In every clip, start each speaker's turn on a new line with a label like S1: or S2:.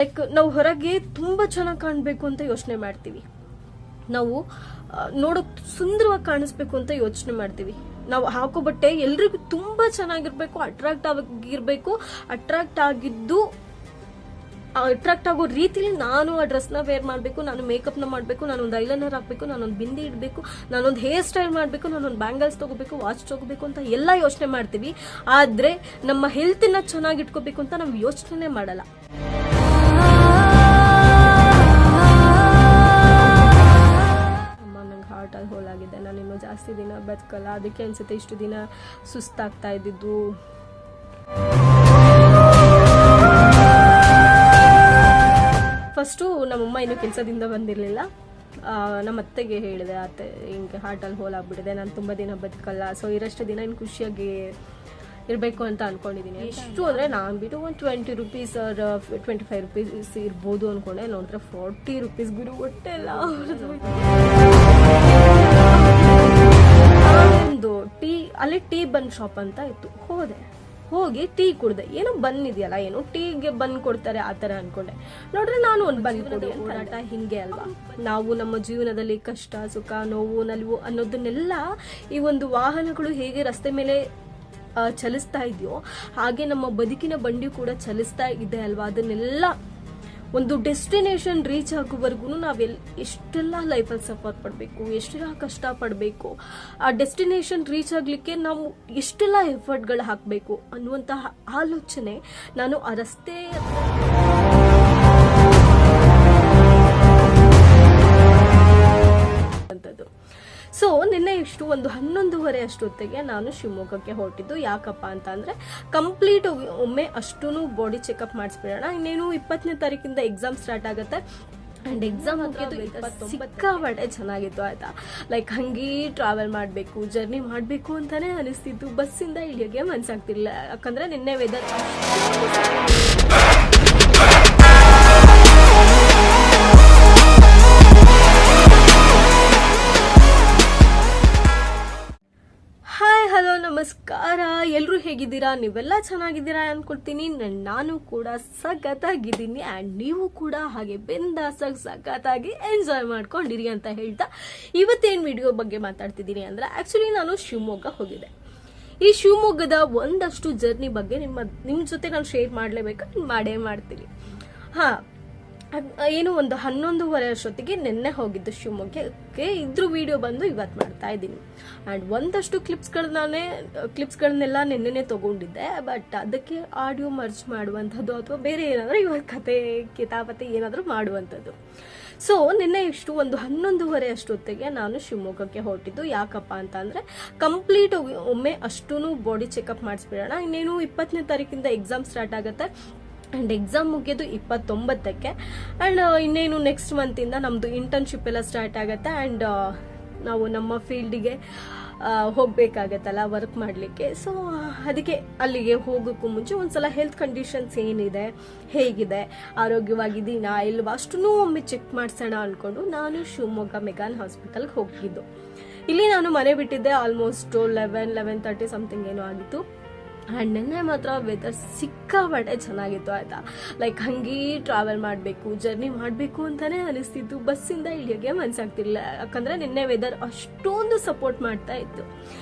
S1: Like ನಾವು ಹೊರಗೆ ತುಂಬಾ ಚೆನ್ನಾಗಿ ಕಾಣಬೇಕು ಅಂತ ಯೋಚನೆ ಮಾಡ್ತೀವಿ, ನಾವು ನೋಡೋಕ್ ಸುಂದರವಾಗಿ ಕಾಣಿಸ್ಬೇಕು ಅಂತ ಯೋಚನೆ ಮಾಡ್ತೀವಿ. ನಾವು ಹಾಕೋ ಬಟ್ಟೆ ಎಲ್ರಿಗೂ ತುಂಬಾ ಚೆನ್ನಾಗಿರ್ಬೇಕು, ಅಟ್ರಾಕ್ಟ್ ಆಗಿರ್ಬೇಕು, ಅಟ್ರಾಕ್ಟ್ ಆಗೋ ರೀತಿಲಿ ನಾನು ಆ ಡ್ರೆಸ್ನ ವೇರ್ ಮಾಡಬೇಕು, ನಾನು ಮೇಕಪ್ನ ಮಾಡಬೇಕು, ನಾನೊಂದು ಐಲೈನರ್ ಹಾಕಬೇಕು, ನಾನೊಂದು ಬಿಂದಿ ಇಡಬೇಕು, ನಾನೊಂದು ಹೇರ್ ಸ್ಟೈಲ್ ಮಾಡಬೇಕು, ನಾನೊಂದು ಬ್ಯಾಂಗಲ್ಸ್ ತಗೋಬೇಕು, ವಾಚ್ ತಗೋಬೇಕು ಅಂತ ಎಲ್ಲ ಯೋಚನೆ ಮಾಡ್ತೀವಿ. ಆದ್ರೆ ನಮ್ಮ ಹೆಲ್ತ್ನ ಚೆನ್ನಾಗಿ ಇಟ್ಕೋಬೇಕು ಅಂತ ನಾವು ಯೋಚನೆ ಮಾಡಲ್ಲ. ಹಾರ್ಟ್ ಅಲ್ಲಿ ಹೋಲ್ ಆಗಿದೆ, ನಾನು ಇನ್ನೂ ಜಾಸ್ತಿ ದಿನ ಬದುಕಲ್ಲ, ಅದಕ್ಕೆ ಅನ್ಸುತ್ತೆ ಇಷ್ಟು ದಿನ ಸುಸ್ತಾಗ್ತಾ ಇದ್ದಿದ್ದು. ಫಸ್ಟು ನಮ್ಮಮ್ಮ ಇನ್ನೂ ಕೆಲಸದಿಂದ ಬಂದಿರಲಿಲ್ಲ. ನಮ್ಮ ಅತ್ತೆಗೆ ಹೇಳಿದೆ, ಅತ್ತೆ ಹಿಂಗೆ ಹಾರ್ಟಲ್ಲಿ ಹೋಲ್ ಆಗ್ಬಿಟ್ಟಿದೆ, ನಾನು ತುಂಬ ದಿನ ಬದುಕಲ್ಲ, ಸೊ ಇರಷ್ಟು ದಿನ ಇನ್ನು ಖುಷಿಯಾಗಿ ಇರಬೇಕು ಅಂತ ಅನ್ಕೊಂಡಿದ್ದೀನಿ. ಎಷ್ಟು ಅಂದರೆ ನಾನು ಬಿಟ್ಟು ಒಂದು 20 ರೂಪೀಸ್ ಆರ್ 25 ರೂಪೀಸ್ ಇರ್ಬೋದು ಅಂದ್ಕೊಂಡೆ, ನೋಡಿದ್ರೆ 40 ರೂಪೀಸ್ ಗುರು ಹೊಟ್ಟೆ ಎಲ್ಲ. ಒಂದು ಟೀ, ಅಲ್ಲಿ ಟೀ ಬನ್ ಶಾಪ್ ಅಂತ ಇತ್ತು, ಹೋಗಿ ಟೀ ಕುಡ್ದೆ. ಏನೋ ಬನ್ ಇದೆಯಲ್ಲ, ಏನು ಟೀಗೆ ಬನ್ ಕೊಡ್ತಾರೆ ಆ ಥರ ಅನ್ಕೊಂಡೆ. ನೋಡ್ರೆ ನಾನು ಒಂದು ಬನ್ ಕೊಡಿ ಅಂತ. ಹೋರಾಟ ಹಿಂಗೆ ಅಲ್ವಾ, ನಾವು ನಮ್ಮ ಜೀವನದಲ್ಲಿ ಕಷ್ಟ, ಸುಖ, ನೋವು, ನಲಿವು ಅನ್ನೋದನ್ನೆಲ್ಲ ಈ ಒಂದು ವಾಹನಗಳು ಹೇಗೆ ರಸ್ತೆ ಮೇಲೆ ಚಲಿಸ್ತಾ ಇದೆಯೋ ಹಾಗೆ ನಮ್ಮ ಬದುಕಿನ ಬಂಡಿ ಕೂಡ ಚಲಿಸ್ತಾ ಇದೆ ಅಲ್ವಾ. ಅದನ್ನೆಲ್ಲ ಒಂದು ಡೆಸ್ಟಿನೇಷನ್ ರೀಚ್ ಆಗೋವರೆಗೂ ಎಷ್ಟೆಲ್ಲ ಲೈಫಲ್ಲಿ ಸಫರ್ ಪಡಬೇಕು, ಎಷ್ಟೆಲ್ಲ ಕಷ್ಟ ಪಡಬೇಕು, ಆ ಡೆಸ್ಟಿನೇಷನ್ ರೀಚ್ ಆಗಲಿಕ್ಕೆ ನಾವು ಎಷ್ಟೆಲ್ಲ ಎಫರ್ಟ್ಗಳು ಹಾಕಬೇಕು ಅನ್ನುವಂತಹ ಆಲೋಚನೆ ನಾನು ಆ ರಸ್ತೆ ಅಂತದ್ದು. ಸೊ ನಿನ್ನೆ ಇಷ್ಟು ಒಂದು 11:30 ಅಷ್ಟೊತ್ತಿಗೆ ನಾನು ಶಿವಮೊಗ್ಗಕ್ಕೆ ಹೊರಟಿದ್ದು. ಯಾಕಪ್ಪ ಅಂತ ಅಂದರೆ ಕಂಪ್ಲೀಟ್ ಒಮ್ಮೆ ಅಷ್ಟೂ ಬಾಡಿ ಚೆಕಪ್ ಮಾಡಿಸ್ಬಿಡೋಣ. ಇನ್ನೇನು 20ನೇ ತಾರೀಕಿಂದ ಎಕ್ಸಾಮ್ ಸ್ಟಾರ್ಟ್ ಆಗುತ್ತೆ. ಆ್ಯಂಡ್ ಎಕ್ಸಾಮ್ ಮುಗಿಯೋದು ಸಿಕ್ಕಾಪಟ್ಟೆ ಚೆನ್ನಾಗಿತ್ತು ಆಯಿತಾ. ಲೈಕ್ ಹಂಗೆ ಟ್ರಾವೆಲ್ ಮಾಡಬೇಕು, ಜರ್ನಿ ಮಾಡಬೇಕು ಅಂತಲೇ ಅನಿಸ್ತಿತ್ತು. ಬಸ್ಸಿಂದ ಇಳಿಯೋಕ್ಕೆ ಮನಸ್ಸಾಗ್ತಿರ್ಲಿಲ್ಲ, ಯಾಕಂದರೆ ನಿನ್ನೆ ವೆದರ್ ನಮಸ್ಕಾರ, ಎಲ್ಲರೂ ಹೇಗಿದ್ದೀರಾ? ನೀವೆಲ್ಲ ಚೆನ್ನಾಗಿದ್ದೀರಾ ಅನ್ಕೊಳ್ತೀನಿ. ನಾನು ಕೂಡ ಸಖತ್ತಾಗಿದ್ದೀನಿ ಆ್ಯಂಡ್ ನೀವು ಕೂಡ ಹಾಗೆ ಬಿಂದಾಸಾಗಿ ಸಖತ್ತಾಗಿ ಎಂಜಾಯ್ ಮಾಡ್ಕೊಂಡಿರಿ ಅಂತ ಹೇಳ್ತಾ ಇವತ್ತೇನು ವಿಡಿಯೋ ಬಗ್ಗೆ ಮಾತಾಡ್ತಿದ್ದೀನಿ ಅಂದರೆ, ಆ್ಯಕ್ಚುಲಿ ನಾನು ಶಿವಮೊಗ್ಗ ಹೋಗಿದ್ದೆ. ಈ ಶಿವಮೊಗ್ಗದ ಒಂದಷ್ಟು ಜರ್ನಿ ಬಗ್ಗೆ ನಿಮ್ಮ ಜೊತೆ ನಾನು ಶೇರ್ ಮಾಡಲೇಬೇಕು, ಮಾಡೇ ಮಾಡ್ತೀನಿ. ಏನು ಒಂದು 11:30 ಅಷ್ಟೊತ್ತಿಗೆ ನಿನ್ನೆ ಹೋಗಿದ್ದು ಶಿವಮೊಗ್ಗಕ್ಕೆ. ಇದ್ರ ವಿಡಿಯೋ ಬಂದು ಇವತ್ತು ಮಾಡ್ತಾ ಇದ್ದೀನಿ. ಆ್ಯಂಡ್ ಒಂದಷ್ಟು ಕ್ಲಿಪ್ಸ್ಗಳನ್ನೆಲ್ಲ ನಿನ್ನೆ ತೊಗೊಂಡಿದ್ದೆ, ಬಟ್ ಅದಕ್ಕೆ ಆಡಿಯೋ ಮರ್ಜ್ ಮಾಡುವಂಥದ್ದು ಅಥವಾ ಬೇರೆ ಏನಾದರೂ ಇವಾಗ ಕತೆ ಕಿತಾಪತಿ ಏನಾದರೂ ಮಾಡುವಂಥದ್ದು. ಸೊ ನಿನ್ನೆ ಇಷ್ಟು ಒಂದು 11:30 ಅಷ್ಟೊತ್ತಿಗೆ ನಾನು ಶಿವಮೊಗ್ಗಕ್ಕೆ ಹೊರಟಿದ್ದು. ಯಾಕಪ್ಪ ಅಂತ ಅಂದರೆ ಕಂಪ್ಲೀಟ್ ಒಮ್ಮೆ ಅಷ್ಟೂ ಬಾಡಿ ಚೆಕಪ್ ಮಾಡಿಸ್ಬಿಡೋಣ. ಇನ್ನೇನು 20ನೇ ತಾರೀಕಿಂದ ಎಕ್ಸಾಮ್ ಸ್ಟಾರ್ಟ್ ಆಗುತ್ತೆ. ಆ್ಯಂಡ್ ಎಕ್ಸಾಮ್ ಮುಗಿಯೋದು 29ಕ್ಕೆ. ಆ್ಯಂಡ್ ಇನ್ನೇನು ನೆಕ್ಸ್ಟ್ ಮಂತಿಂದ ನಮ್ಮದು ಇಂಟರ್ನ್ಶಿಪ್ ಎಲ್ಲ ಸ್ಟಾರ್ಟ್ ಆಗುತ್ತೆ. ಆ್ಯಂಡ್ ನಾವು ನಮ್ಮ ಫೀಲ್ಡಿಗೆ ಹೋಗಬೇಕಾಗತ್ತಲ್ಲ ವರ್ಕ್ ಮಾಡಲಿಕ್ಕೆ. ಸೊ ಅದಕ್ಕೆ ಅಲ್ಲಿಗೆ ಹೋಗೋಕ್ಕೂ ಮುಂಚೆ ಒಂದ್ಸಲ ಹೆಲ್ತ್ ಕಂಡೀಷನ್ಸ್ ಏನಿದೆ, ಹೇಗಿದೆ, ಆರೋಗ್ಯವಾಗಿದ್ದೀನಾ ಇಲ್ವಾ ಅಷ್ಟೂ ಒಮ್ಮೆ ಚೆಕ್ ಮಾಡಿಸೋಣ ಅಂದ್ಕೊಂಡು ನಾನು ಶಿವಮೊಗ್ಗ ಮೆಗಾನ್ ಹಾಸ್ಪಿಟಲ್ಗೆ ಹೋಗಿದ್ದು. ಇಲ್ಲಿ ನಾನು ಮನೆ ಬಿಟ್ಟಿದ್ದೆ ಆಲ್ಮೋಸ್ಟ್ 11:30 ಸಮಥಿಂಗ್ ಏನೋ ಆಗಿತ್ತು. ಆ್ಯಂಡ್ ನಿನ್ನೆ ಮಾತ್ರ ವೆದರ್ ಸಿಕ್ಕಾಪಟ್ಟೆ ಚೆನ್ನಾಗಿತ್ತು ಆಯಿತಾ. ಲೈಕ್ ಹಂಗೆ ಟ್ರಾವೆಲ್ ಮಾಡಬೇಕು, ಜರ್ನಿ ಮಾಡಬೇಕು ಅಂತಲೇ ಅನಿಸ್ತಿತ್ತು. ಬಸ್ಸಿಂದ ಇಳಿಯೋಕ್ಕೆ ಮನಸ್ಸಾಗ್ತಿರ್ಲಿಲ್ಲ, ಯಾಕಂದರೆ ನಿನ್ನೆ ವೆದರ್ ಅಷ್ಟೊಂದು ಸಪೋರ್ಟ್ ಮಾಡ್ತಾ ಇತ್ತು.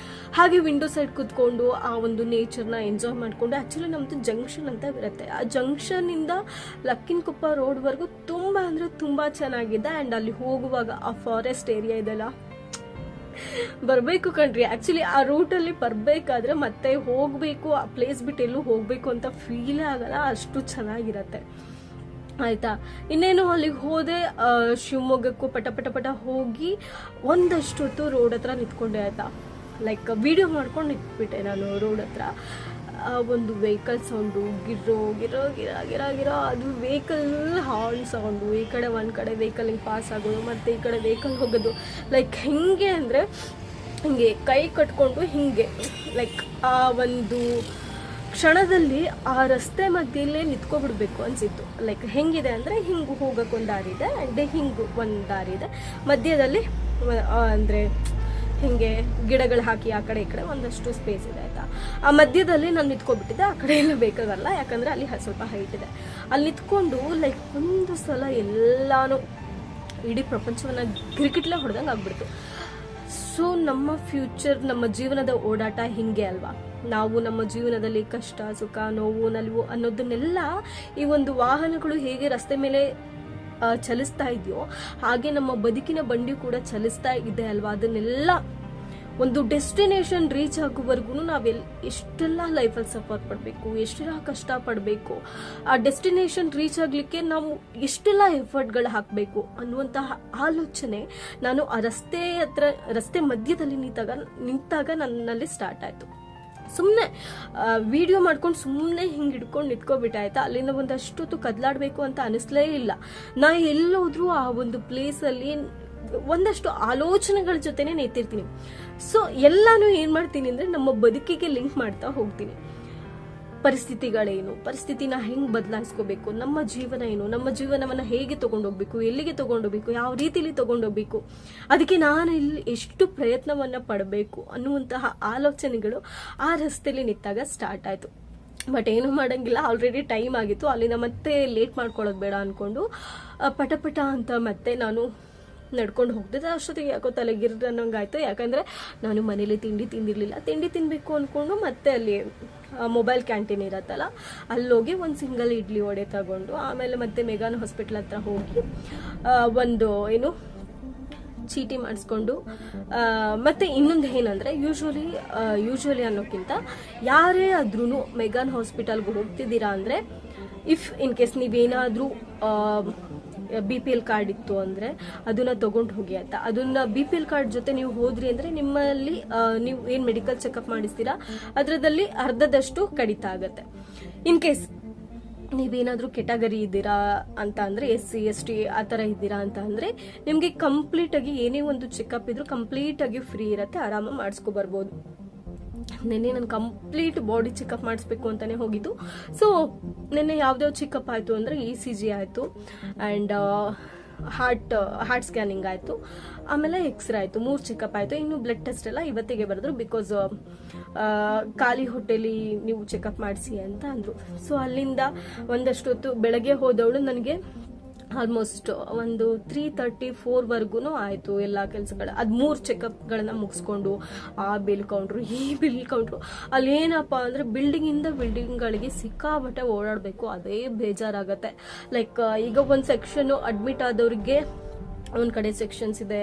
S1: ಹಾಗೆ ವಿಂಡೋ ಸೈಡ್ ಕೂತ್ಕೊಂಡು ಆ ಒಂದು ನೇಚರ್ನ ಎಂಜಾಯ್ ಮಾಡಿಕೊಂಡು, ಆ್ಯಕ್ಚುಲಿ ನಮ್ಮದು ಜಂಕ್ಷನ್ ಅಂತ ಇರುತ್ತೆ, ಆ ಜಂಕ್ಷನಿಂದ ಲಕ್ಕಿನಕೊಪ್ಪ ರೋಡ್ವರೆಗೂ ತುಂಬ ಅಂದರೆ ತುಂಬ ಚೆನ್ನಾಗಿದೆ. ಆ್ಯಂಡ್ ಅಲ್ಲಿ ಹೋಗುವಾಗ ಆ ಫಾರೆಸ್ಟ್ ಏರಿಯಾ ಇದೆಲ್ಲ ಬರಬೇಕು ಕಣ್ರಿ. ಆ್ಯಕ್ಚುಲಿ ಆ ರೂಟಲ್ಲಿ ಬರಬೇಕಾದ್ರೆ ಮತ್ತೆ ಹೋಗಬೇಕು, ಆ ಪ್ಲೇಸ್ ಬಿಟ್ಟು ಎಲ್ಲೂ ಹೋಗಬೇಕು ಅಂತ ಫೀಲೇ ಆಗಲ್ಲ, ಅಷ್ಟು ಚೆನ್ನಾಗಿರತ್ತೆ ಆಯಿತಾ. ಇನ್ನೇನು ಅಲ್ಲಿಗೆ ಹೋದೆ, ಶಿವಮೊಗ್ಗಕ್ಕೂ ಪಟ ಹೋಗಿ ಒಂದಷ್ಟು ಹೊತ್ತು ರೋಡ್ ಹತ್ರ ನಿಂತ್ಕೊಂಡೆ ಆಯಿತಾ. ಲೈಕ್ ವಿಡಿಯೋ ಮಾಡ್ಕೊಂಡು ನಿಂತ್ಬಿಟ್ಟೆ ನಾನು ರೋಡ್ ಹತ್ರ. ಒಂದು ವೆಹಿಕಲ್ ಸೌಂಡು, ಗಿರೋ ಅದು ವೆಹಿಕಲ್ ಹಾರ್ನ್ ಸೌಂಡು, ಈ ಕಡೆ ಒಂದು ಕಡೆ ವೆಹಿಕಲ್ ಹಿಂಗೆ ಪಾಸ್ ಆಗೋದು, ಮತ್ತು ಈ ಕಡೆ ವೆಹಿಕಲ್ ಹೋಗೋದು. ಲೈಕ್ ಹೆಂಗೆ ಅಂದರೆ ಹಿಂಗೆ ಕೈ ಕಟ್ಕೊಂಡು ಹಿಂಗೆ ಲೈಕ್ ಆ ಒಂದು ಕ್ಷಣದಲ್ಲಿ ಆ ರಸ್ತೆ ಮಧ್ಯೆಯಲ್ಲೇ ನಿಂತ್ಕೊಬಿಡ್ಬೇಕು ಅನಿಸಿತ್ತು. ಲೈಕ್ ಹೆಂಗಿದೆ ಅಂದರೆ ಹಿಂಗೆ ಹೋಗೋಕ್ಕೊಂದು ದಾರಿ ಇದೆ, ಆ್ಯಂಡ್ ಹಿಂಗೆ ಒಂದು ದಾರಿ ಇದೆ, ಮಧ್ಯದಲ್ಲಿ ಅಂದರೆ ಹಿಂಗೆ ಗಿಡಗಳು ಹಾಕಿ ಆ ಕಡೆ ಈ ಕಡೆ ಒಂದಷ್ಟು ಸ್ಪೇಸ್ ಇದೆ ಆಯ್ತಾ. ಆ ಮಧ್ಯದಲ್ಲಿ ನಾನು ನಿಂತ್ಕೊಬಿಟ್ಟಿದ್ದೆ, ಆ ಕಡೆ ಎಲ್ಲ ಬೇಕಾಗಲ್ಲ ಯಾಕಂದ್ರೆ ಅಲ್ಲಿ ಸ್ವಲ್ಪ ಹೈಟ್ ಇದೆ. ಅಲ್ಲಿ ನಿಂತ್ಕೊಂಡು ಲೈಕ್ ಒಂದು ಸಲ ಎಲ್ಲಾನು ಇಡೀ ಪ್ರಪಂಚವನ್ನ ಕ್ರಿಕೆಟ್ಲೇ ಹೊಡೆದಂಗೆ ಆಗ್ಬಿಡ್ತು. ಸೊ ನಮ್ಮ ಫ್ಯೂಚರ್, ನಮ್ಮ ಜೀವನದ ಓಡಾಟ ಹಿಂಗೆ ಅಲ್ವಾ. ನಾವು ನಮ್ಮ ಜೀವನದಲ್ಲಿ ಕಷ್ಟ, ಸುಖ, ನೋವು, ನಲಿವು ಅನ್ನೋದನ್ನೆಲ್ಲ ಈ ಒಂದು ವಾಹನಗಳು ಹೇಗೆ ರಸ್ತೆ ಮೇಲೆ ಚಲಿಸ್ತಾ ಇದೆಯೋ ಹಾಗೆ ನಮ್ಮ ಬದುಕಿನ ಬಂಡಿ ಕೂಡ ಚಲಿಸ್ತಾ ಇದೆ ಅಲ್ವಾ. ಅದನ್ನೆಲ್ಲ ಒಂದು ಡೆಸ್ಟಿನೇಷನ್ ರೀಚ್ ಆಗುವವರೆಗೂ ಎಷ್ಟೆಲ್ಲ ಲೈಫಲ್ಲಿ ಸಫರ್ ಪಡಬೇಕು, ಎಷ್ಟೆಲ್ಲ ಕಷ್ಟ ಪಡಬೇಕು, ಆ ಡೆಸ್ಟಿನೇಷನ್ ರೀಚ್ ಆಗ್ಲಿಕ್ಕೆ ನಾವು ಎಷ್ಟೆಲ್ಲ ಎಫರ್ಟ್ಗಳು ಹಾಕಬೇಕು ಅನ್ನುವಂತಹ ಆಲೋಚನೆ ನಾನು ಆ ರಸ್ತೆ ಮಧ್ಯದಲ್ಲಿ ನಿಂತಾಗ ನನ್ನಲ್ಲಿ ಸ್ಟಾರ್ಟ್ ಆಯ್ತು. ಸುಮ್ಮನೆ ವಿಡಿಯೋ ಮಾಡ್ಕೊಂಡು ಸುಮ್ಮನೆ ಹಿಂಗೆ ಹಿಡ್ಕೊಂಡು ನಿಂತ್ಕೊಬಿಟ್ಟಾಯ್ತಾ. ಅಲ್ಲಿಂದ ಒಂದಷ್ಟೊತ್ತು ಕದಲಾಡಬೇಕು ಅಂತ ಅನಿಸ್ಲೇ ಇಲ್ಲ. ನಾ ಎಲ್ಲೋದ್ರೂ ಆ ಒಂದು ಪ್ಲೇಸಲ್ಲಿ ಒಂದಷ್ಟು ಆಲೋಚನೆಗಳ ಜೊತೆನೆ ನಿಂತಿರ್ತೀನಿ. ಸೊ ಎಲ್ಲಾನು ಏನ್ ಮಾಡ್ತೀನಿ ಅಂದ್ರೆ ನಮ್ಮ ಬದುಕಿಗೆ ಲಿಂಕ್ ಮಾಡ್ತಾ ಹೋಗ್ತೀನಿ. ಪರಿಸ್ಥಿತಿಗಳೇನು, ಪರಿಸ್ಥಿತಿನ ಹೆಂಗ್ ಬದಲಾಯಿಸ್ಕೋಬೇಕು, ನಮ್ಮ ಜೀವನ ಏನು, ನಮ್ಮ ಜೀವನವನ್ನ ಹೇಗೆ ತಗೊಂಡೋಗ್ಬೇಕು, ಎಲ್ಲಿಗೆ ತಗೊಂಡೋಗ್ಬೇಕು, ಯಾವ ರೀತಿಲಿ ತಗೊಂಡೋಗ್ಬೇಕು, ಅದಕ್ಕೆ ನಾನು ಇಲ್ಲಿ ಎಷ್ಟು ಪ್ರಯತ್ನವನ್ನ ಪಡಬೇಕು ಅನ್ನುವಂತಹ ಆಲೋಚನೆಗಳು ಆ ರಸ್ತೆಯಲ್ಲಿ ನಿಂತಾಗ ಸ್ಟಾರ್ಟ್ ಆಯ್ತು. ಬಟ್ ಏನು ಮಾಡಂಗಿಲ್ಲ, ಆಲ್ರೆಡಿ ಟೈಮ್ ಆಗಿತ್ತು. ಅಲ್ಲಿಂದ ಮತ್ತೆ ಲೇಟ್ ಮಾಡ್ಕೊಳ್ಳೋದು ಬೇಡ ಅನ್ಕೊಂಡು ಪಟ ಅಂತ ಮತ್ತೆ ನಾನು ನಡ್ಕೊಂಡು ಹೋಗ್ತಿದ್ದೆ. ಅಷ್ಟೊತ್ತಿಗೆ ಯಾಕೋ ತಲೆಗಿರ್ ಅನ್ನೋಂಗಾಯ್ತು. ಯಾಕಂದ್ರೆ ನಾನು ಮನೇಲಿ ತಿಂಡಿ ತಿಂದಿರ್ಲಿಲ್ಲ. ತಿಂಡಿ ತಿನ್ಬೇಕು ಅನ್ಕೊಂಡು ಮತ್ತೆ ಅಲ್ಲಿ ಮೊಬೈಲ್ ಕ್ಯಾಂಟೀನ್ ಇರತ್ತಲ್ಲ, ಅಲ್ಲೋಗಿ ಒಂದು ಸಿಂಗಲ್ ಇಡ್ಲಿ ವಡೆ ತಗೊಂಡು ಆಮೇಲೆ ಮತ್ತೆ ಮೆಗಾನ್ ಹಾಸ್ಪಿಟಲ್ ಹತ್ರ ಹೋಗಿ ಒಂದು ಚೀಟಿ ಮಾಡಿಸ್ಕೊಂಡು ಮತ್ತೆ ಇನ್ನೊಂದು ಏನಂದ್ರೆ ಯೂಶ್ವಲಿ ಅನ್ನೋಕ್ಕಿಂತ ಯಾರೇ ಆದ್ರೂ ಮೆಗಾನ್ ಹಾಸ್ಪಿಟಲ್ಗೆ ಹೋಗ್ತಿದ್ದೀರಾ ಅಂದ್ರೆ ಇಫ್ ಇನ್ ಕೇಸ್ ನೀವೇನಾದ್ರೂ BPL ಕಾರ್ಡ್ ಇತ್ತು ಅಂದ್ರೆ ಅದನ್ನ ತಗೊಂಡು ಹೋಗಿ ಆಯ್ತಾ. ಅದನ್ನ BPL ಕಾರ್ಡ್ ಜೊತೆ ನೀವು ಹೋದ್ರಿ ಅಂದ್ರೆ ನಿಮ್ಮಲ್ಲಿ ನೀವು ಏನ್ ಮೆಡಿಕಲ್ ಚೆಕ್ಅಪ್ ಮಾಡಿಸ್ತೀರಾ ಅದರದಲ್ಲಿ ಅರ್ಧದಷ್ಟು ಕಡಿತ ಆಗತ್ತೆ. ಇನ್ ಕೇಸ್ ನೀವೇನಾದ್ರೂ ಕೆಟಗರಿ ಇದ್ದೀರಾ ಅಂತ ಅಂದ್ರೆ SC ST ಆ ತರ ಇದ್ದೀರಾ ಅಂತ ಅಂದ್ರೆ ನಿಮ್ಗೆ ಕಂಪ್ಲೀಟ್ ಆಗಿ ಏನೇ ಒಂದು ಚೆಕ್ಅಪ್ ಇದ್ರೂ ಕಂಪ್ಲೀಟ್ ಆಗಿ ಫ್ರೀ ಇರತ್ತೆ, ಆರಾಮ ಮಾಡಿಸ್ಕೊ ಬರ್ಬೋದು. ನಿನ್ನೆ ನಾನು ಕಂಪ್ಲೀಟ್ ಬಾಡಿ ಚೆಕಪ್ ಮಾಡಿಸ್ಬೇಕು ಅಂತಾನೆ ಹೋಗಿದ್ದು. ಸೊ ನಿನ್ನೆ ಯಾವ್ದಾವ್ ಚೆಕಪ್ ಆಯ್ತು ಅಂದ್ರೆ ECG ಆಯ್ತು ಅಂಡ್ ಹಾರ್ಟ್ ಸ್ಕ್ಯಾನಿಂಗ್ ಆಯ್ತು, ಆಮೇಲೆ ಎಕ್ಸ್ರೇ ಆಯ್ತು, 3 ಚೆಕಪ್ ಆಯ್ತು. ಇನ್ನು ಬ್ಲಡ್ ಟೆಸ್ಟ್ ಎಲ್ಲ ಇವತ್ತಿಗೆ ಬರೆದ್ರು, ಬಿಕಾಸ್ ಖಾಲಿ ಹೊಟ್ಟೆಲಿ ನೀವು ಚೆಕಪ್ ಮಾಡಿಸಿ ಅಂತ ಅಂದ್ರು. ಸೊ ಅಲ್ಲಿಂದ ಒಂದಷ್ಟೊತ್ತು ಬೆಳಗ್ಗೆ ಹೋದವಳು ನನಗೆ ಆಲ್ಮೋಸ್ಟ್ ಒಂದು 3:34 ವರ್ಗು ಆಯ್ತು ಎಲ್ಲ ಕೆಲಸಗಳು. ಅದ್ 3 ಚೆಕಪ್ಗಳನ್ನ ಮುಗಿಸ್ಕೊಂಡು ಆ ಬಿಲ್ ಕೌಂಟ್ರು ಈ ಬಿಲ್ ಕೌಂಟ್ರು ಅಲ್ಲಿ ಏನಪ್ಪ ಅಂದ್ರೆ ಬಿಲ್ಡಿಂಗ್ಗಳಿಗೆ ಸಿಕ್ಕಾಬಟ್ಟೆ ಓಡಾಡಬೇಕು, ಅದೇ ಬೇಜಾರಾಗತ್ತೆ. ಲೈಕ್ ಈಗ ಒಂದು ಸೆಕ್ಷನ್ ಅಡ್ಮಿಟ್ ಆದವ್ರಿಗೆ ಒಂದ್ ಕಡೆ ಸೆಕ್ಷನ್ಸ್ ಇದೆ,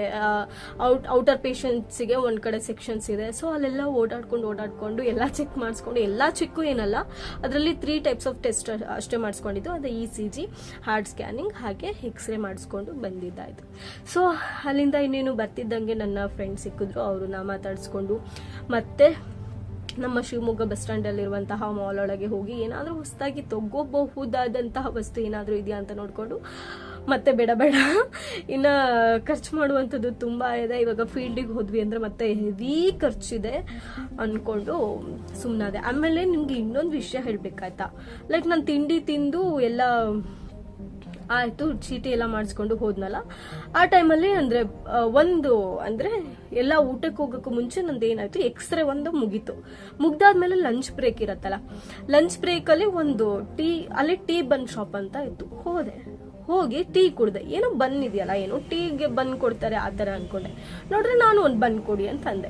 S1: ಔಟರ್ ಪೇಷಂಟ್ಸ್ಗೆ ಒಂದ್ ಕಡೆ ಸೆಕ್ಷನ್ಸ್ ಇದೆ. ಸೊ ಅಲ್ಲೆಲ್ಲ ಓಡಾಡ್ಕೊಂಡು ಎಲ್ಲ ಚೆಕ್ ಮಾಡಿಸ್ಕೊಂಡು, ಎಲ್ಲ ಚೆಕ್ಕು ಏನಲ್ಲ, ಅದರಲ್ಲಿ 3 ಟೈಪ್ಸ್ ಆಫ್ ಟೆಸ್ಟ್ ಅಷ್ಟೇ ಮಾಡಿಸ್ಕೊಂಡಿದ್ದು. ಅದು ECG, ಹಾರ್ಟ್ ಸ್ಕ್ಯಾನಿಂಗ್ ಹಾಗೆ ಎಕ್ಸ್ರೇ ಮಾಡಿಸ್ಕೊಂಡು ಬಂದಿದ್ದಾಯ್ತು. ಸೊ ಅಲ್ಲಿಂದ ಇನ್ನೇನು ಬರ್ತಿದ್ದಂಗೆ ನನ್ನ ಫ್ರೆಂಡ್ ಸಿಕ್ಕಿದ್ರು, ಅವ್ರನ್ನ ಮಾತಾಡಿಸ್ಕೊಂಡು ಮತ್ತೆ ನಮ್ಮ ಶಿವಮೊಗ್ಗ ಬಸ್ ಸ್ಟ್ಯಾಂಡ್ ಅಲ್ಲಿರುವಂತಹ ಮಾಲ್ ಒಳಗೆ ಹೋಗಿ ಏನಾದ್ರೂ ಹೊಸದಾಗಿ ತಗೋಬಹುದಾದಂತಹ ವಸ್ತು ಏನಾದ್ರೂ ಇದೆಯಾ ಅಂತ ನೋಡ್ಕೊಂಡು ಮತ್ತೆ ಬೇಡ ಇನ್ನ ಖರ್ಚು ಮಾಡುವಂಥದ್ದು ತುಂಬಾ ಇದೆ. ಇವಾಗ ಫೀಲ್ಡಿಗೆ ಹೋದ್ವಿ ಅಂದ್ರೆ ಮತ್ತೆ ಹೆವಿ ಖರ್ಚಿದೆ ಅನ್ಕೊಂಡು ಸುಮ್ಮನಾದೆ. ಆಮೇಲೆ ನಿಮ್ಗೆ ಇನ್ನೊಂದು ವಿಷಯ ಹೇಳ್ಬೇಕಾಯ್ತಾ, ಲೈಕ್ ನಾನು ತಿಂಡಿ ತಿಂದು ಎಲ್ಲ ಆಯ್ತು, ಚೀಟಿ ಎಲ್ಲ ಮಾಡಿಸ್ಕೊಂಡು ಹೋದ್ನಲ್ಲ, ಆ ಟೈಮಲ್ಲಿ ಅಂದ್ರೆ ಎಲ್ಲ ಊಟಕ್ಕೆ ಹೋಗಕ್ಕೂ ಮುಂಚೆ ನಂದು ಏನಾಯ್ತು, ಎಕ್ಸ್ರೇ ಒಂದು ಮುಗ್ದಾದ್ಮೇಲೆ ಲಂಚ್ ಬ್ರೇಕ್ ಇರತ್ತಲ್ಲ, ಲಂಚ್ ಬ್ರೇಕ್ ಅಲ್ಲಿ ಅಲ್ಲಿ ಟೀ ಬನ್ ಶಾಪ್ ಅಂತ ಇತ್ತು. ಹೋಗಿ ಟೀ ಕುಡ್ದೆ. ಏನೋ ಬನ್ ಇದೆಯಲ್ಲ, ಏನೋ ಟೀಗೆ ಬನ್ ಕೊಡ್ತಾರೆ ಆ ತರ ಅನ್ಕೊಂಡೆ. ನೋಡ್ರೆ ನಾನು ಒಂದು ಬನ್ ಕೊಡಿ ಅಂತ ಅಂದೆ.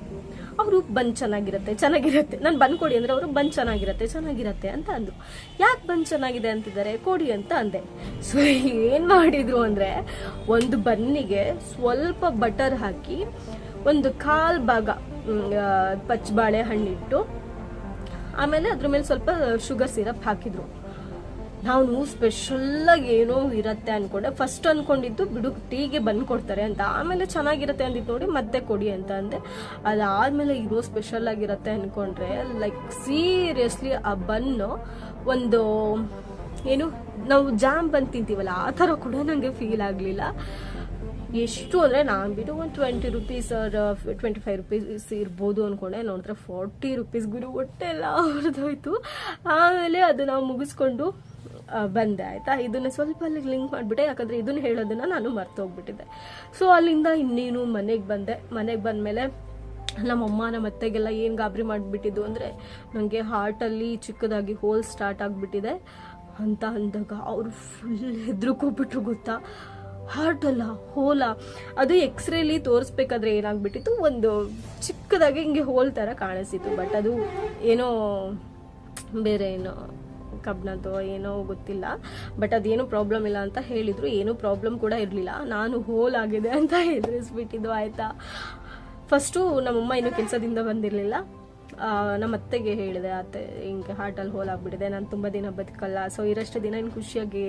S1: ಅವರು ಬನ್ ಚೆನ್ನಾಗಿರತ್ತೆ ನಾನು ಬನ್ ಕೊಡಿ ಅಂದ್ರೆ ಅವರು ಬನ್ ಚೆನ್ನಾಗಿರತ್ತೆ ಅಂತ ಅಂದ್ರು. ಯಾಕೆ ಬನ್ ಚೆನ್ನಾಗಿದೆ ಅಂತಿದ್ದಾರೆ, ಕೊಡಿ ಅಂತ ಅಂದೆ. ಸೊ ಏನ್ ಮಾಡಿದ್ರು ಅಂದ್ರೆ ಒಂದು ಬನ್ನಿಗೆ ಸ್ವಲ್ಪ ಬಟರ್ ಹಾಕಿ ಒಂದು 1/4 ಭಾಗ ಪಚ್ಚಬಾಳೆ ಹಣ್ಣಿಟ್ಟು ಆಮೇಲೆ ಅದ್ರ ಮೇಲೆ ಸ್ವಲ್ಪ ಶುಗರ್ ಸಿರಪ್ ಹಾಕಿದ್ರು. ನಾನು ಸ್ಪೆಷಲ್ ಆಗಿ ಏನೋ ಇರತ್ತೆ ಅನ್ಕೊಂಡೆ. ಫಸ್ಟ್ ಅನ್ಕೊಂಡಿದ್ದು ಬಿಡು ಟೀಗೆ ಬಂದ್ ಕೊಡ್ತಾರೆ ಅಂತ, ಆಮೇಲೆ ಚೆನ್ನಾಗಿರತ್ತೆ ಅಂದಿದ್ದು ನೋಡಿ ಮತ್ತೆ ಕೊಡಿ ಅಂತ ಅಂದೆ. ಅದಾದ್ಮೇಲೆ ಇದು ಸ್ಪೆಷಲ್ ಆಗಿರತ್ತೆ ಅನ್ಕೊಂಡ್ರೆ ಲೈಕ್ ಸೀರಿಯಸ್ಲಿ ಆ ಬನ್ನು ನಾವು ಜಾಮ್ ಬನ್ ತಿಂತೀವಲ್ಲ ಆ ತರ ಕೂಡ ನಂಗೆ ಫೀಲ್ ಆಗ್ಲಿಲ್ಲ. ಎಷ್ಟು ಅಂದ್ರೆ ನಾನ್ ಬಿಡು ಒಂದು 20 ರೂಪೀಸ್ 25 ರೂಪೀಸ್ ಇರ್ಬೋದು ಅನ್ಕೊಂಡೆ, ನೋಡಿದ್ರೆ 40 ರೂಪೀಸ್ ಗುರು ಹೊಟ್ಟೆ ಎಲ್ಲ ಹೊರದೋಯ್ತು. ಆಮೇಲೆ ಅದು ನಾವು ಮುಗಿಸ್ಕೊಂಡು ಬಂದೆ ಆಯ್ತಾ. ಇದನ್ನ ಸ್ವಲ್ಪ ಅಲ್ಲಿಗೆ ಲಿಂಕ್ ಮಾಡ್ಬಿಟ್ಟೆ, ಯಾಕಂದ್ರೆ ಇದನ್ನ ಹೇಳೋದನ್ನ ನಾನು ಮರ್ತೋಗ್ಬಿಟ್ಟಿದ್ದೆ. ಸೊ ಅಲ್ಲಿಂದ ಇನ್ನೇನು ಮನೆಗೆ ಬಂದೆ. ಮನೆಗೆ ಬಂದ್ಮೇಲೆ ನಮ್ಮಮ್ಮ ನಮ್ಮ ಅತ್ತೆಗೆಲ್ಲ ಏನು ಗಾಬರಿ ಮಾಡಿಬಿಟ್ಟಿದ್ದು ಅಂದರೆ ನನಗೆ ಹಾರ್ಟಲ್ಲಿ ಚಿಕ್ಕದಾಗಿ ಹೋಲ್ ಸ್ಟಾರ್ಟ್ ಆಗಿಬಿಟ್ಟಿದೆ ಅಂತ ಅಂದಾಗ ಅವರು ಫುಲ್ ಹೆದ್ರುಕೋಬಿಟ್ರು ಗೊತ್ತಾ. ಹಾರ್ಟಲ್ಲ ಹೋಲ, ಅದು ಎಕ್ಸ್ರೇಲಿ ತೋರಿಸ್ಬೇಕಾದ್ರೆ ಏನಾಗ್ಬಿಟ್ಟಿತ್ತು, ಒಂದು ಚಿಕ್ಕದಾಗಿ ಹಿಂಗೆ ಹೋಲ್ ಥರ ಕಾಣಿಸ್ತಿತ್ತು. ಬಟ್ ಅದು ಏನೋ ಬೇರೆ ಏನೋ ಕಬ್ಣದ್ದು ಏನೋ ಗೊತ್ತಿಲ್ಲ, ಬಟ್ ಅದೇನು ಪ್ರಾಬ್ಲಮ್ ಇಲ್ಲ ಅಂತ ಹೇಳಿದರು. ಏನೂ ಪ್ರಾಬ್ಲಮ್ ಕೂಡ ಇರಲಿಲ್ಲ, ನಾನು ಹೋಲ್ ಆಗಿದೆ ಅಂತ ಹೆದರಿಸ್ಬಿಟ್ಟಿದ್ದು ಆಯಿತಾ. ಫಸ್ಟು ನಮ್ಮಮ್ಮ ಇನ್ನೂ ಕೆಲಸದಿಂದ ಬಂದಿರಲಿಲ್ಲ, ನಮ್ಮ ಅತ್ತೆಗೆ ಹೇಳಿದೆ, ಅತ್ತೆ ಹಿಂಗೆ ಹಾರ್ಟಲ್ಲಿ ಹೋಲ್ ಆಗಿಬಿಟ್ಟಿದೆ, ನಾನು ತುಂಬ ದಿನ ಬದುಕಲ್ಲ, ಸೊ ಇರಷ್ಟು ದಿನ ಇನ್ನು ಖುಷಿಯಾಗಿ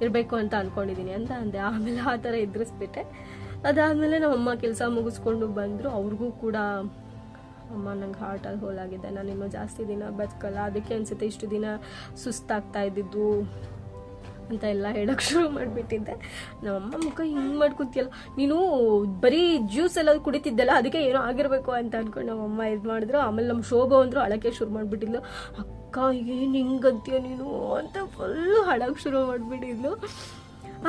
S1: ಇರಬೇಕು ಅಂತ ಅಂದ್ಕೊಂಡಿದ್ದೀನಿ ಅಂತ ಅಂದೆ. ಆಮೇಲೆ ಆ ಥರ ಎದುರಿಸ್ಬಿಟ್ಟೆ. ಅದಾದಮೇಲೆ ನಮ್ಮಮ್ಮ ಕೆಲಸ ಮುಗಿಸ್ಕೊಂಡು ಬಂದರು. ಅವ್ರಿಗೂ ಕೂಡ ಅಮ್ಮ ನಂಗೆ ಹಾರ್ಟಲ್ಲಿ ಹೋಲ್ ಆಗಿದೆ, ನಾನು ಇನ್ನೂ ಜಾಸ್ತಿ ದಿನ ಬದುಕಲ್ಲ, ಅದಕ್ಕೆ ಅನಿಸುತ್ತೆ ಇಷ್ಟು ದಿನ ಸುಸ್ತಾಗ್ತಾ ಇದ್ದಿದ್ದು ಅಂತ ಎಲ್ಲ ಹೇಳೋಕ್ಕೆ ಶುರು ಮಾಡಿಬಿಟ್ಟಿದ್ದೆ. ನಮ್ಮಮ್ಮ ಮುಖ ಹಿಂಗೆ ಮಾಡ್ಕೊತಿಯಲ್ಲ, ನೀನು ಬರೀ ಜ್ಯೂಸ್ ಎಲ್ಲ ಕುಡಿತಿದ್ದೆಲ್ಲ, ಅದಕ್ಕೆ ಏನೋ ಆಗಿರಬೇಕು ಅಂತ ಅಂದ್ಕೊಂಡು ನಮ್ಮಮ್ಮ ಇದು ಮಾಡಿದ್ರು. ಆಮೇಲೆ ನಮ್ಮ ಶೋಭಾ ಅಂದರು ಅಳಕ್ಕೆ ಶುರು ಮಾಡಿಬಿಟ್ಟಿದ್ಲು. ಅಕ್ಕ ಏನು ಹಿಂಗಂತೀಯ ನೀನು ಅಂತ ಫುಲ್ಲು ಅಳಕ್ಕೆ ಶುರು ಮಾಡಿಬಿಟ್ಟಿದ್ಲು.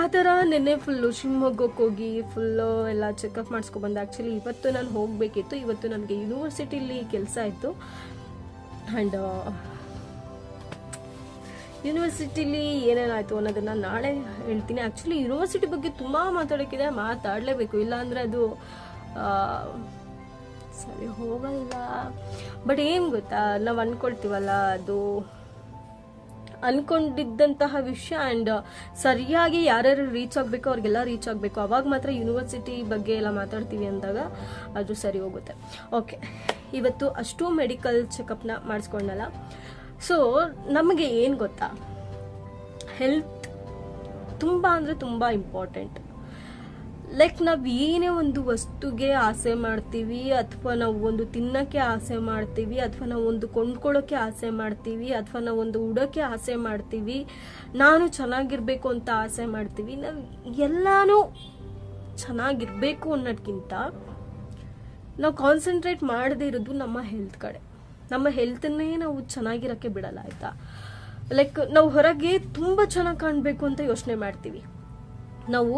S1: ಆ ಥರ ನೆನ್ನೆ ಫುಲ್ಲು ಶಿವಮೊಗ್ಗಕ್ಕೆ ಹೋಗಿ ಫುಲ್ಲು ಎಲ್ಲ ಚೆಕಪ್ ಮಾಡಿಸ್ಕೊಬಂದೆ. ಆ್ಯಕ್ಚುಲಿ ಇವತ್ತು ನಾನು ಹೋಗಬೇಕಿತ್ತು, ಇವತ್ತು ನನಗೆ ಯೂನಿವರ್ಸಿಟಿಲಿ ಕೆಲಸ ಇತ್ತು. ಆ್ಯಂಡ್ ಯೂನಿವರ್ಸಿಟಿಲಿ ಏನೇನಾಯಿತು ಅನ್ನೋದನ್ನು ನಾಳೆ ಹೇಳ್ತೀನಿ. ಆ್ಯಕ್ಚುಲಿ ಯೂನಿವರ್ಸಿಟಿ ಬಗ್ಗೆ ತುಂಬ ಮಾತಾಡೋಕ್ಕಿದೆ, ಮಾತಾಡಲೇಬೇಕು, ಇಲ್ಲಾಂದರೆ ಅದು ಸರಿ ಹೋಗಲ್ಲ. ಬಟ್ ಏನು ಗೊತ್ತಾ, ನಾವು ಅಂದ್ಕೊಳ್ತೀವಲ್ಲ, ಅದು ಅಂದ್ಕೊಂಡಿದ್ದಂತಹ ವಿಷಯ ಆ್ಯಂಡ್ ಸರಿಯಾಗಿ ಯಾರ್ಯಾರು ರೀಚ್ ಆಗಬೇಕು ಅವ್ರಿಗೆಲ್ಲ ರೀಚ್ ಆಗಬೇಕು. ಅವಾಗ ಮಾತ್ರ ಯೂನಿವರ್ಸಿಟಿ ಬಗ್ಗೆ ಎಲ್ಲ ಮಾತಾಡ್ತೀವಿ ಅಂದಾಗ ಅದು ಸರಿ ಹೋಗುತ್ತೆ. ಓಕೆ, ಇವತ್ತು ಅಷ್ಟು ಮೆಡಿಕಲ್ ಚೆಕಪ್ನ ಮಾಡಿಸ್ಕೊಂಡಲ್ಲ. ಸೊ ನಮಗೆ ಏನು ಗೊತ್ತಾ, ಹೆಲ್ತ್ ತುಂಬ ಅಂದರೆ ತುಂಬ ಇಂಪಾರ್ಟೆಂಟ್. ಲೈಕ್ ನಾವು ಏನೇ ಒಂದು ವಸ್ತುಗೆ ಆಸೆ ಮಾಡ್ತೀವಿ, ಅಥವಾ ನಾವು ಒಂದು ತಿನ್ನೋಕ್ಕೆ ಆಸೆ ಮಾಡ್ತೀವಿ, ಅಥವಾ ನಾವು ಒಂದು ಕೊಂಡ್ಕೊಳ್ಳೋಕ್ಕೆ ಆಸೆ ಮಾಡ್ತೀವಿ, ಅಥವಾ ನಾವು ಒಂದು ಉಡೋಕ್ಕೆ ಆಸೆ ಮಾಡ್ತೀವಿ, ನಾನು ಚೆನ್ನಾಗಿರ್ಬೇಕು ಅಂತ ಆಸೆ ಮಾಡ್ತೀವಿ. ನಾವು ಎಲ್ಲಾನು ಚೆನ್ನಾಗಿರ್ಬೇಕು ಅನ್ನೋದಕ್ಕಿಂತ ನಾವು ಕಾನ್ಸಂಟ್ರೇಟ್ ಮಾಡದೇ ಇರೋದು ನಮ್ಮ ಹೆಲ್ತ್ ಕಡೆ. ನಮ್ಮ ಹೆಲ್ತನ್ನೇ ನಾವು ಚೆನ್ನಾಗಿರೋಕ್ಕೆ ಬಿಡಲ್ಲ, ಆಯಿತಾ. ಲೈಕ್ ನಾವು ಹೊರಗೆ ತುಂಬ ಚೆನ್ನಾಗಿ ಕಾಣಬೇಕು ಅಂತ ಯೋಚನೆ ಮಾಡ್ತೀವಿ, ನಾವು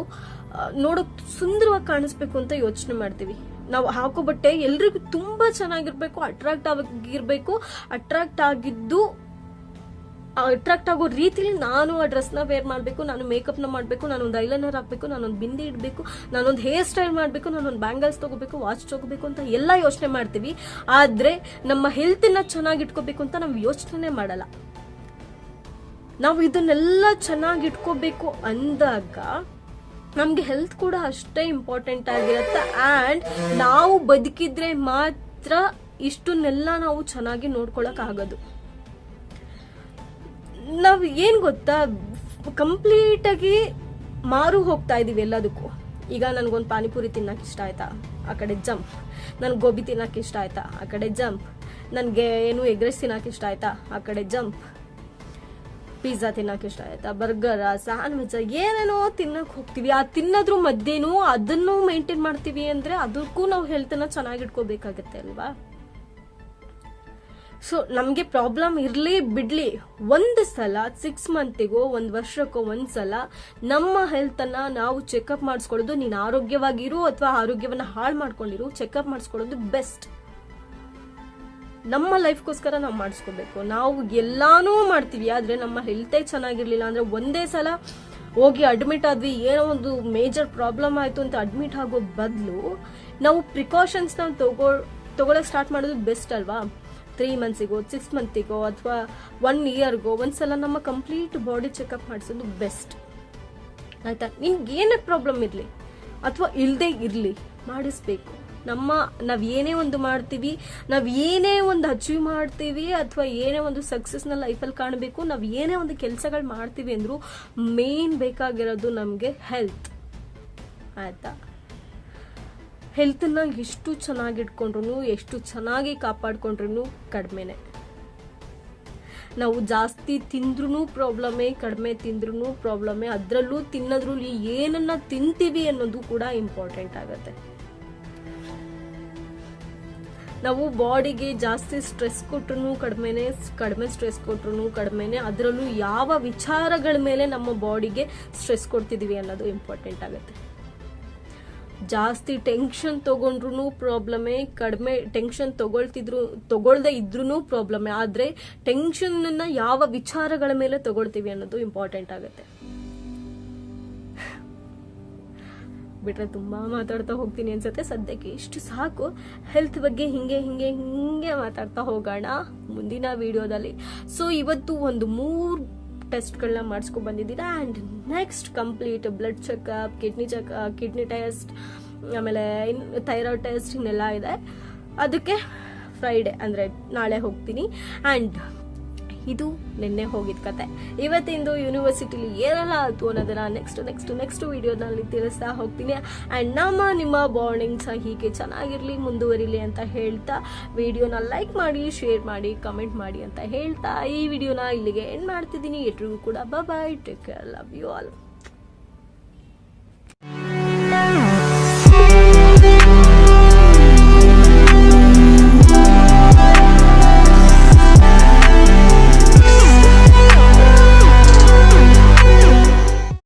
S1: ನೋಡೋಕೆ ಸುಂದರವಾಗಿ ಕಾಣಿಸ್ಬೇಕು ಅಂತ ಯೋಚನೆ ಮಾಡ್ತೀವಿ, ನಾವು ಹಾಕೋ ಬಟ್ಟೆ ಎಲ್ರಿಗೂ ತುಂಬ ಚೆನ್ನಾಗಿರ್ಬೇಕು, ಅಟ್ರಾಕ್ಟ್ ಆಗಿರ್ಬೇಕು, ಅಟ್ರಾಕ್ಟ್ ಆಗೋ ರೀತಿಲಿ ನಾನು ಆ ಡ್ರೆಸ್ನ ವೇರ್ ಮಾಡಬೇಕು, ನಾನು ಮೇಕಪ್ನ ಮಾಡಬೇಕು, ನಾನೊಂದು ಐಲೈನರ್ ಹಾಕಬೇಕು, ನಾನೊಂದು ಬಿಂದಿ ಇಡಬೇಕು, ನಾನೊಂದು ಹೇರ್ ಸ್ಟೈಲ್ ಮಾಡಬೇಕು, ನಾನೊಂದು ಬ್ಯಾಂಗಲ್ಸ್ ತಗೋಬೇಕು, ವಾಚ್ ತಗೋಬೇಕು ಅಂತ ಎಲ್ಲ ಯೋಚನೆ ಮಾಡ್ತೀವಿ. ಆದರೆ ನಮ್ಮ ಹೆಲ್ತನ್ನ ಚೆನ್ನಾಗಿಟ್ಕೋಬೇಕು ಅಂತ ನಾವು ಯೋಚನೆ ಮಾಡಲ್ಲ. ನಾವು ಇದನ್ನೆಲ್ಲ ಚೆನ್ನಾಗಿಟ್ಕೋಬೇಕು ಅಂದಾಗ ನಮಗೆ ಹೆಲ್ತ್ ಕೂಡ ಅಷ್ಟೇ ಇಂಪಾರ್ಟೆಂಟ್ ಆಗಿರುತ್ತೆ. ಆ್ಯಂಡ್ ನಾವು ಬದುಕಿದ್ರೆ ಮಾತ್ರ ಇಷ್ಟನ್ನೆಲ್ಲ ನಾವು ಚೆನ್ನಾಗಿ ನೋಡ್ಕೊಳಕ್ ಆಗೋದು. ನಾವು ಏನು ಗೊತ್ತಾ, ಕಂಪ್ಲೀಟಾಗಿ ಮಾರು ಹೋಗ್ತಾ ಇದೀವಿ ಎಲ್ಲದಕ್ಕೂ. ಈಗ ನನಗೊಂದು ಪಾನಿಪುರಿ ತಿನ್ನಕ್ಕೆ ಇಷ್ಟ ಆಯ್ತಾ, ಆ ಕಡೆ ಜಂಪ್. ನನಗೆ ಗೋಬಿ ತಿನ್ನಕ್ಕೆ ಇಷ್ಟ ಆಯ್ತಾ, ಆ ಕಡೆ ಜಂಪ್. ನನಗೆ ಏನು ಎಗ್ ರೈಸ್ ತಿನ್ನಕ್ಕೆ ಇಷ್ಟ ಆಯ್ತಾ, ಆ ಕಡೆ ಜಂಪ್. ಪಿಜ್ಜಾ ತಿನ್ನಕ್ಕೆ ಇಷ್ಟ ಆಯ್ತಾ, ಬರ್ಗರ್, ಸ್ಯಾಂಡ್ವಿಚ್, ಏನೇನೋ ತಿನ್ನಕ್ಕೆ ಹೋಗ್ತೀವಿ. ಆ ತಿನ್ನೋದ್ರ ಮಧ್ಯೆನೂ ಅದನ್ನು ಮೇಂಟೈನ್ ಮಾಡ್ತೀವಿ ಅಂದರೆ ಅದಕ್ಕೂ ನಾವು ಹೆಲ್ತನ್ನ ಚೆನ್ನಾಗಿಟ್ಕೋಬೇಕಾಗತ್ತೆ ಅಲ್ವಾ. ಸೊ ನಮಗೆ ಪ್ರಾಬ್ಲಮ್ ಇರಲಿ ಬಿಡ್ಲಿ, ಒಂದು ಸಲ 6 ಮಂತಿಗೋ 1 ವರ್ಷಕ್ಕೋ ಒಂದ್ಸಲ ನಮ್ಮ ಹೆಲ್ತನ್ನ ನಾವು ಚೆಕಪ್ ಮಾಡಿಸ್ಕೊಳ್ಳೋದು. ನೀನು ಆರೋಗ್ಯವಾಗಿರು ಅಥವಾ ಆರೋಗ್ಯವನ್ನ ಹಾಳು ಮಾಡ್ಕೊಂಡಿರು, ಚೆಕಪ್ ಮಾಡಿಸ್ಕೊಳ್ಳೋದು ಬೆಸ್ಟ್. ನಮ್ಮ ಲೈಫ್ಗೋಸ್ಕರ ನಾವು ಮಾಡಿಸ್ಕೋಬೇಕು. ನಾವು ಎಲ್ಲಾನು ಮಾಡ್ತೀವಿ, ಆದರೆ ನಮ್ಮ ಹೆಲ್ತೇ ಚೆನ್ನಾಗಿರ್ಲಿಲ್ಲ ಅಂದರೆ ಒಂದೇ ಸಲ ಹೋಗಿ ಅಡ್ಮಿಟ್ ಆದ್ವಿ, ಏನೋ ಒಂದು ಮೇಜರ್ ಪ್ರಾಬ್ಲಮ್ ಆಯಿತು ಅಂತ ಅಡ್ಮಿಟ್ ಆಗೋ ಬದಲು ನಾವು ಪ್ರಿಕಾಷನ್ಸ್ನ ತಗೊಳಕ್ಕೆ ಸ್ಟಾರ್ಟ್ ಮಾಡೋದು ಬೆಸ್ಟ್ ಅಲ್ವಾ. 3 ಮಂತ್ಸಿಗೋ 6 ಮಂತಿಗೋ ಅಥವಾ 1 ಇಯರ್ಗೋ ಒಂದ್ಸಲ ನಮ್ಮ ಕಂಪ್ಲೀಟ್ ಬಾಡಿ ಚೆಕಪ್ ಮಾಡಿಸೋದು ಬೆಸ್ಟ್, ಆಯ್ತಾ. ನಿನ್ಗೆ ಏನೇ ಪ್ರಾಬ್ಲಮ್ ಇರಲಿ ಅಥವಾ ಇಲ್ಲದೆ ಇರಲಿ ಮಾಡಿಸ್ಬೇಕು. ನಾವು ಏನೇ ಒಂದು ಮಾಡ್ತೀವಿ, ನಾವು ಏನೇ ಒಂದು ಅಚೀವ್ ಮಾಡ್ತೀವಿ, ಅಥವಾ ಏನೇ ಒಂದು ಸಕ್ಸಸ್ನ ಲೈಫಲ್ಲಿ ಕಾಣಬೇಕು, ನಾವು ಏನೇ ಒಂದು ಕೆಲಸಗಳು ಮಾಡ್ತೀವಿ ಅಂದರೂ ಮೇನ್ ಬೇಕಾಗಿರೋದು ನಮಗೆ ಹೆಲ್ತ್, ಆಯ್ತಾ. ಹೆಲ್ತನ್ನ ಎಷ್ಟು ಚೆನ್ನಾಗಿಟ್ಕೊಂಡ್ರು, ಎಷ್ಟು ಚೆನ್ನಾಗಿ ಕಾಪಾಡ್ಕೊಂಡ್ರು ಕಡಿಮೆನೆ. ನಾವು ಜಾಸ್ತಿ ತಿಂದ್ರೂ ಪ್ರಾಬ್ಲಮೇ, ಕಡಿಮೆ ತಿಂದ್ರೂ ಪ್ರಾಬ್ಲಮೇ. ಅದರಲ್ಲೂ ತಿನ್ನೋದ್ರಲ್ಲಿ ಏನನ್ನ ತಿಂತೀವಿ ಅನ್ನೋದು ಕೂಡ ಇಂಪಾರ್ಟೆಂಟ್ ಆಗುತ್ತೆ. ನಾವು ಬಾಡಿಗೆ ಜಾಸ್ತಿ ಸ್ಟ್ರೆಸ್ ಕೊಟ್ರು ಕಡಿಮೆ ಸ್ಟ್ರೆಸ್ ಕೊಟ್ರು ಕಡಿಮೆನೆ. ಅದರಲ್ಲೂ ಯಾವ ವಿಚಾರಗಳ ಮೇಲೆ ನಮ್ಮ ಬಾಡಿಗೆ ಸ್ಟ್ರೆಸ್ ಕೊಡ್ತಿದೀವಿ ಅನ್ನೋದು ಇಂಪಾರ್ಟೆಂಟ್ ಆಗುತ್ತೆ. ಜಾಸ್ತಿ ಟೆನ್ಷನ್ ತೊಗೊಂಡ್ರು ಪ್ರಾಬ್ಲಮೇ, ಕಡಿಮೆ ಟೆನ್ಷನ್ ತಗೊಳ್ದೇ ಇದ್ರೂ ಪ್ರಾಬ್ಲಮೇ. ಆದರೆ ಟೆನ್ಷನ್ನ ಯಾವ ವಿಚಾರಗಳ ಮೇಲೆ ತಗೊಳ್ತೀವಿ ಅನ್ನೋದು ಇಂಪಾರ್ಟೆಂಟ್ ಆಗುತ್ತೆ. ಬಿಟ್ರೆ ತುಂಬಾ ಮಾತಾಡ್ತಾ ಹೋಗ್ತೀನಿ ಅನ್ಸುತ್ತೆ. ಸದ್ಯಕ್ಕೆ ಇಷ್ಟು ಸಾಕು. ಹೆಲ್ತ್ ಬಗ್ಗೆ ಹಿಂಗೆ ಮಾತಾಡ್ತಾ ಹೋಗೋಣ ಮುಂದಿನ ವಿಡಿಯೋದಲ್ಲಿ. ಸೊ ಇವತ್ತು ಒಂದು 3 ಟೆಸ್ಟ್ಗಳನ್ನ ಮಾಡಿಸ್ಕೊಂಡು ಬಂದಿದ್ದೀನಿ. And next complete blood checkup, kidney test, ಆಮೇಲೆ ಥೈರಾಯ್ಡ್ ಟೆಸ್ಟ್ ಇನ್ನೆಲ್ಲ ಇದೆ. ಅದಕ್ಕೆ ಫ್ರೈಡೆ ಅಂದರೆ ನಾಳೆ ಹೋಗ್ತೀನಿ. ಆ್ಯಂಡ್ ಇದು ನಿನ್ನೆ ಹೋಗಿದ್ದ ಕತೆ. ಇವತ್ತಿಂದು ಯೂನಿವರ್ಸಿಟಿಲಿ ಏನೆಲ್ಲ ಆಯ್ತು ಅನ್ನೋದನ್ನ ನೆಕ್ಸ್ಟ್ ವಿಡಿಯೋದಲ್ಲಿ ತಿಳಿಸ್ತಾ ಹೋಗ್ತೀನಿ. ಆ್ಯಂಡ್ ನಿಮ್ಮ ಬಾಂಡಿಂಗ್ ಸಹ ಹೀಗೆ ಚೆನ್ನಾಗಿರಲಿ, ಮುಂದುವರಿಲಿ ಅಂತ ಹೇಳ್ತಾ ವಿಡಿಯೋನ ಲೈಕ್ ಮಾಡಿ, ಶೇರ್ ಮಾಡಿ, ಕಮೆಂಟ್ ಮಾಡಿ ಅಂತ ಹೇಳ್ತಾ ಈ ವಿಡಿಯೋನ ಇಲ್ಲಿಗೆ ಎಂಡ್ ಮಾಡ್ತಿದ್ದೀನಿ. ಎಲ್ರಿಗೂ ಕೂಡ bye, take care, love you all.